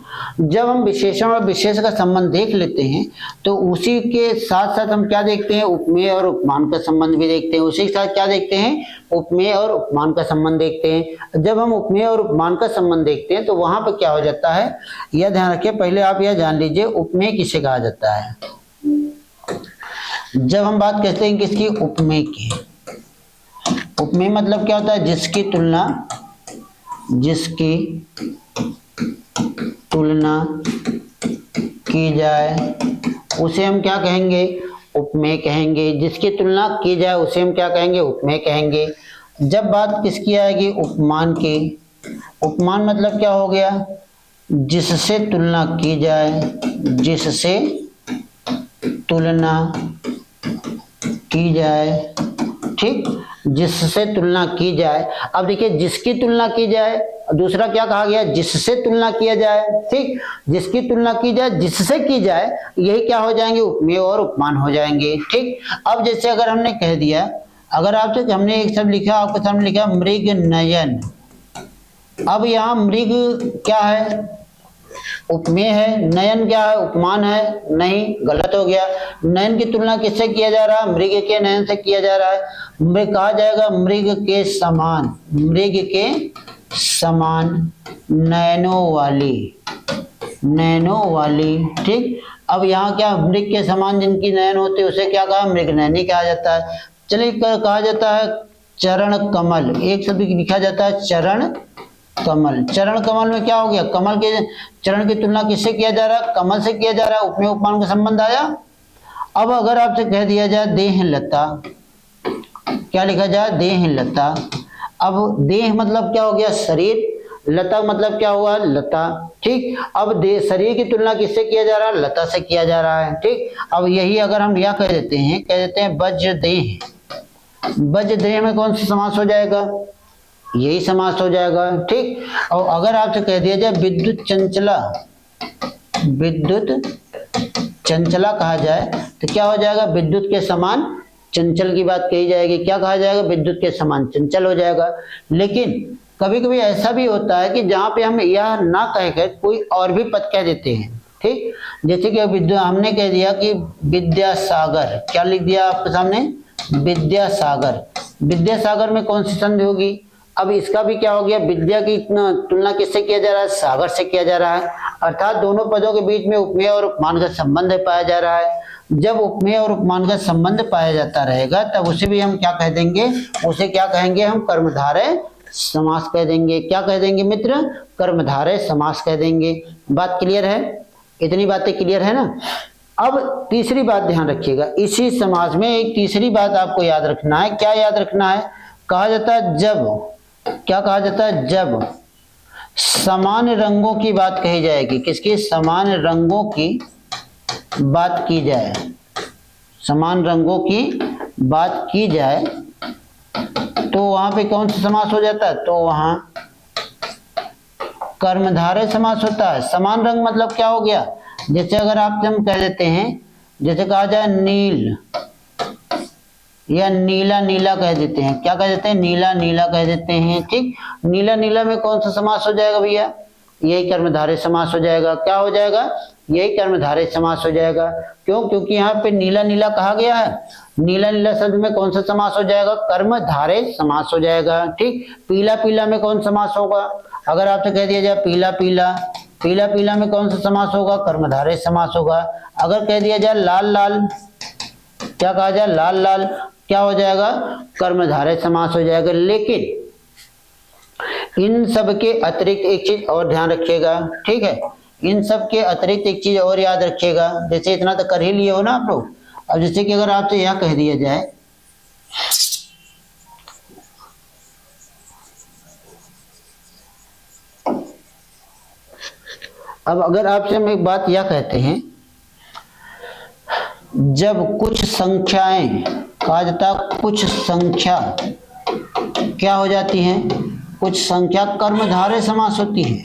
A: जब हम विशेषण और विशेष का संबंध देख लेते हैं तो उसी के साथ साथ हम क्या देखते हैं? उपमेय और उपमान का संबंध भी देखते हैं। उसी के साथ क्या देखते हैं? उपमेय और उपमान का संबंध देखते हैं। जब हम उपमेय और उपमान का संबंध देखते हैं तो वहां पर क्या हो जाता है, यह ध्यान रखिए। पहले आप यह जान लीजिए उपमेय किसे कहा जाता है। जब हम बात करते हैं किसकी? उपमेय की। उपमेय मतलब क्या होता है? जिसकी तुलना, जिसकी तुलना की जाए उसे हम क्या कहेंगे? उपमेय कहेंगे। जिसकी तुलना की जाए उसे हम क्या कहेंगे? उपमेय कहेंगे। जब बात किसकी आएगी? उपमान की। उपमान मतलब क्या हो गया? जिससे तुलना की जाए, जिससे तुलना की जाए। ठीक, जिससे तुलना की जाए। अब देखिए जिसकी तुलना की जाए, दूसरा क्या कहा गया? जिससे तुलना किया जाए। ठीक, जिसकी तुलना की जाए, जिससे की जाए, यही क्या हो जाएंगे? उपमेय और उपमान हो जाएंगे। ठीक, अब जैसे अगर हमने कह दिया अगर आपसे हमने एक शब्द लिखा, आपके सामने लिखा मृग नयन। अब यहाँ मृग क्या है? उपमेय है। नयन क्या है? उपमान है। नहीं, गलत हो गया। नयन की तुलना किससे किया जा रहा है? मृग के नयन से किया जा रहा है। मृग कहा जाएगा मृग के समान, मृग के समान, नयनों वाली, नयनों वाली। ठीक, अब यहाँ क्या, मृग के समान जिनकी नयन होते हैं उसे क्या कहा? मृग नयनी कहा जाता है। चलिए कहा जाता है चरण कमल, एक शब्द लिखा जाता है चरण कमल। चरण कमल में क्या हो गया? कमल के चरण की तुलना किससे किया जा रहा है? कमल से किया जा रहा है। उपमेय उपमान का संबंध आया। अब अगर आपसे कह दिया जाए देह लता, क्या लिखा जाए? देह लता। अब देह मतलब क्या हो गया? शरीर। लता मतलब क्या हुआ? लता। ठीक, अब देह शरीर की तुलना किससे किया जा रहा है? लता से किया जा रहा है। ठीक, अब यही अगर हम यह कह देते हैं वज्र देह, वज्र देह में कौन सा समास हो जाएगा? यही समास हो जाएगा। ठीक, और अगर आपसे कह दिया जाए विद्युत चंचला, विद्युत चंचला कहा जाए तो क्या हो जाएगा? विद्युत के समान चंचल की बात कही जाएगी। क्या कहा जाएगा? विद्युत के समान चंचल हो जाएगा। लेकिन कभी कभी ऐसा भी होता है कि जहां पे हम यह ना कहकर कोई और भी पद कह देते हैं। ठीक, जैसे कि हमने कह दिया कि विद्यासागर, क्या लिख दिया आपके सामने? विद्यासागर। विद्यासागर में कौन सी संधि होगी? अब इसका भी क्या हो गया? विद्या की तुलना किससे किया जा रहा है? सागर से किया जा रहा है। अर्थात दोनों पदों के बीच में उपमेय और उपमान का संबंध पाया जा रहा है। जब उपमेय और उपमान का संबंध पाया जाता रहेगा तब उसे भी हम क्या कह देंगे? उसे क्या कहेंगे? हम कर्मधारय समास कह देंगे। क्या कह देंगे मित्र? कर्मधारय समास कह देंगे। बात क्लियर है? इतनी बातें क्लियर है ना? अब तीसरी बात ध्यान रखिएगा, इसी समास में एक तीसरी बात आपको याद रखना है। क्या याद रखना है? कहा जाता है जब, क्या कहा जाता है? जब समान रंगों की बात कही जाएगी। किसकी? समान रंगों की बात की जाए, समान रंगों की बात की जाए तो वहां पे कौन सा समास हो जाता है? तो वहां कर्मधारय समास होता है। समान रंग मतलब क्या हो गया? जैसे अगर आप हम कह देते हैं, जैसे कहा जाए नील या नीला नीला कह देते हैं। क्या कह देते हैं? नीला नीला कह देते हैं। ठीक, नीला नीला में कौन सा समास हो जाएगा भैया? यही कर्मधारय समास हो जाएगा। क्या हो जाएगा? यही कर्मधारय समास हो जाएगा। क्यों? क्योंकि यहाँ पे नीला नीला कहा गया है। नीला नीला शब्द में कौन सा समास हो जाएगा? कर्मधारय समास हो जाएगा। ठीक, पीला पीला में कौन समास होगा? अगर आपसे कह दिया जाए पीला पीला, पीला पीला में कौन सा समास होगा? कर्मधारय समास होगा। अगर कह दिया जाए लाल लाल, क्या कहा जाए? लाल लाल, क्या हो जाएगा? कर्मधारय समास हो जाएगा। लेकिन इन सब के अतिरिक्त एक चीज और ध्यान रखिएगा। ठीक है, इन सब के अतिरिक्त एक चीज और याद रखिएगा। जैसे इतना तो कर ही लिए हो ना आप लोग। अब जैसे कि अगर आपसे यह कह दिया जाए, अब अगर आपसे हम एक बात यह कहते हैं, जब कुछ संख्याएं, कहा जाता कुछ संख्या क्या हो जाती है? कुछ संख्या कर्मधारय समास होती है।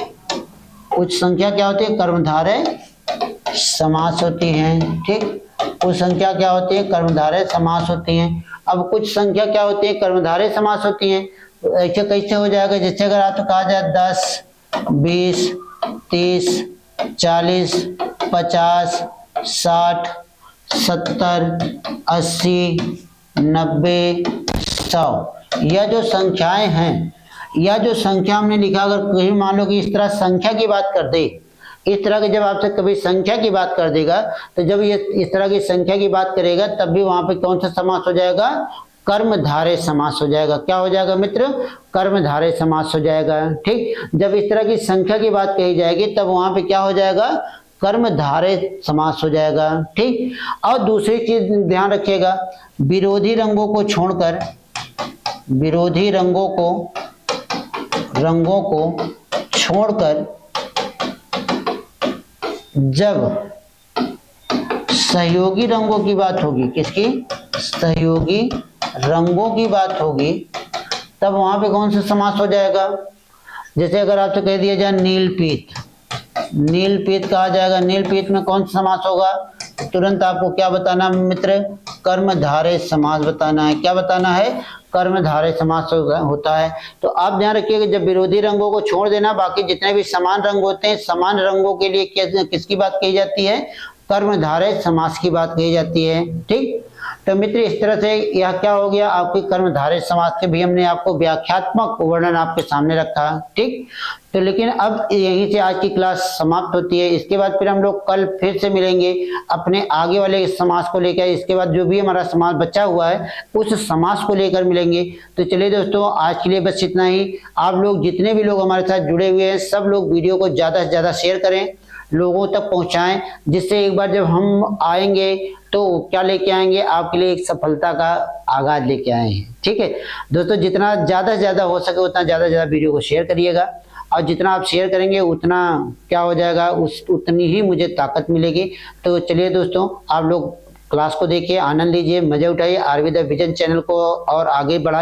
A: कुछ संख्या क्या होती है? कर्मधारय समास होती है। ठीक, कुछ संख्या क्या होती है? कर्मधारय समास होती है। अब कुछ संख्या क्या होती है? कर्मधारय समास होती है। ऐसे कैसे हो जाएगा? जैसे अगर आपको कहा जाए 10, 20, 30, 40, 50, 60, 70, 80, 90, 100, यह जो संख्याएं हैं, या जो संख्या हमने लिखा, अगर कहीं मान लो कि इस तरह संख्या की बात कर दे, इस तरह की जब आपसे कभी संख्या की बात कर देगा तो जब ये इस तरह की संख्या की बात करेगा तब भी वहां पे कौन सा समास हो जाएगा? कर्मधारय समास हो जाएगा। क्या हो जाएगा मित्र? कर्मधारय समास हो जाएगा। ठीक, जब इस तरह की संख्या की बात कही जाएगी तब वहां पे क्या हो जाएगा? कर्मधारय समास हो जाएगा। ठीक, और दूसरी चीज ध्यान रखिएगा, विरोधी रंगों को छोड़कर, विरोधी रंगों को छोड़कर जब सहयोगी रंगों की बात होगी, किसकी? सहयोगी रंगों की बात होगी, तब वहां पे कौन सा समास हो जाएगा? जैसे अगर आपसे कह दिया जाए नीलपीत, नीलपीत कहा जाएगा। नीलपीत में कौन सा समास होगा? तुरंत आपको क्या बताना मित्र, कर्मधारय समास बताना है। क्या बताना है, कर्मधारय समास होता है। तो आप ध्यान रखिएगा, जब विरोधी रंगों को छोड़ देना, बाकी जितने भी समान रंग होते हैं, समान रंगों के लिए किसकी बात कही जाती है, कर्मधारय समास की बात कही जाती है। ठीक, तो मित्र इस तरह से यह क्या हो गया, आपकी कर्मधारय समास के भी हमने आपको व्याख्यात्मक वर्णन आपके सामने रखा। ठीक, तो लेकिन अब यहीं से आज की क्लास समाप्त होती है। इसके बाद फिर हम लोग कल फिर से मिलेंगे अपने आगे वाले समास को लेकर। इसके बाद जो भी हमारा समास बचा हुआ है उस समास को लेकर मिलेंगे। तो चलिए दोस्तों, आज के लिए बस इतना ही। आप लोग जितने भी लोग हमारे साथ जुड़े हुए हैं, सब लोग वीडियो को ज़्यादा से ज़्यादा शेयर करें, लोगों तक पहुंचाएं, जिससे एक बार जब हम आएंगे तो क्या लेके आएंगे, आपके लिए एक सफलता का आगाज लेके आए हैं। ठीक है दोस्तों, जितना ज़्यादा से ज़्यादा हो सके उतना ज़्यादा से ज़्यादा वीडियो को शेयर करिएगा, और जितना आप शेयर करेंगे उतना क्या हो जाएगा, उतनी ही मुझे ताकत मिलेगी। तो चलिए दोस्तों, आप लोग क्लास को देखिए, आनंद लीजिए, मजे उठाइए, आरवी द विजन चैनल को और आगे बढ़ाइए।